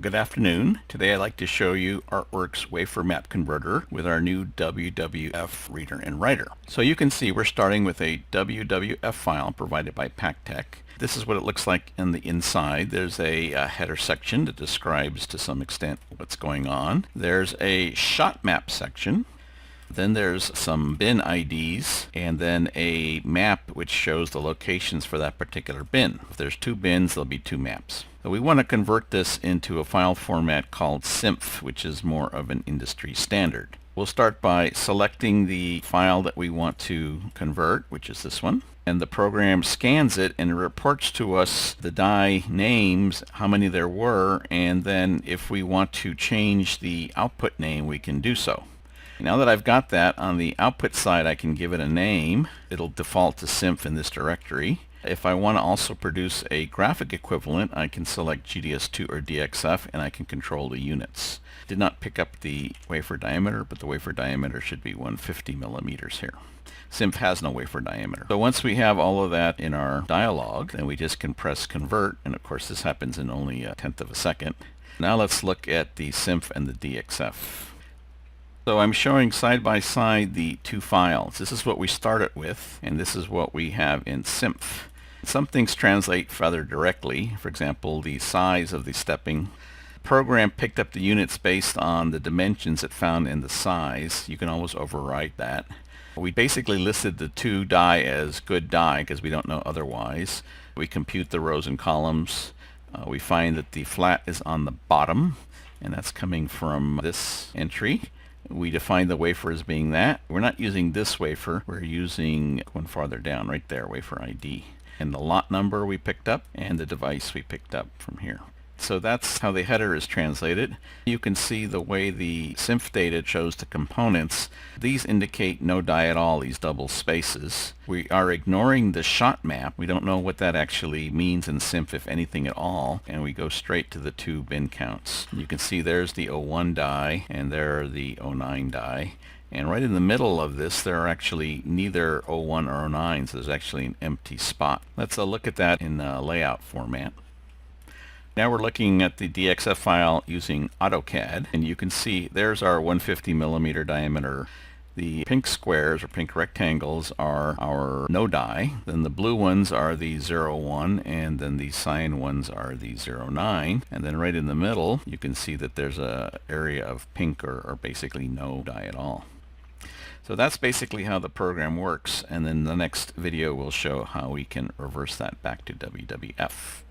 Good afternoon. Today I'd like to show you Artwork's WaferMap converter with our new WWF reader and writer. So you can see we're starting with a WWF file provided by PackTech. This is what it looks like in the inside. There's a header section that describes to some extent what's going on. There's a shot map section. Then there's some bin IDs and then a map which shows the locations for that particular bin. If there's two bins, there'll be two maps. So we want to convert this into a file format called SINF, which is more of an industry standard. We'll start by selecting the file that we want to convert, which is this one. And the program scans it and reports to us the die names, how many there were, and then if we want to change the output name, we can do so. Now that I've got that, on the output side I can give it a name. It'll default to SINF in this directory. If I want to also produce a graphic equivalent, I can select GDS2 or DXF and I can control the units. Did not pick up the wafer diameter, but the wafer diameter should be 150 millimeters here. SINF has no wafer diameter. So once we have all of that in our dialog, then we just can press convert, and of course this happens in only a tenth of a second. Now let's look at the SINF and the DXF. So I'm showing side by side the two files. This is what we started with, and this is what we have in SINF. Some things translate rather directly. For example, the size of the stepping. The program picked up the units based on the dimensions it found in the size. You can always override that. We basically listed the two die as good die because we don't know otherwise. We compute the rows and columns. We find that the flat is on the bottom, and that's coming from this entry. We define the wafer as being that. We're not using this wafer. We're using one farther down right there, wafer ID. And the lot number we picked up and the device we picked up from here. So that's how the header is translated. You can see the way the SINF data shows the components. These indicate no die at all, these double spaces. We are ignoring the shot map. We don't know what that actually means in SINF, if anything at all. And we go straight to the two bin counts. You can see there's the 01 die and there are the 09 die. And right in the middle of this, there are actually neither 01 or 09, so there's actually an empty spot. Let's look at that in layout format. Now we're looking at the DXF file using AutoCAD, and you can see there's our 150 millimeter diameter. The pink squares or pink rectangles are our no die, then the blue ones are the 01, and then the cyan ones are the 09, and then right in the middle you can see that there's a area of pink or basically no die at all. So that's basically how the program works, and then the next video will show how we can reverse that back to WWF.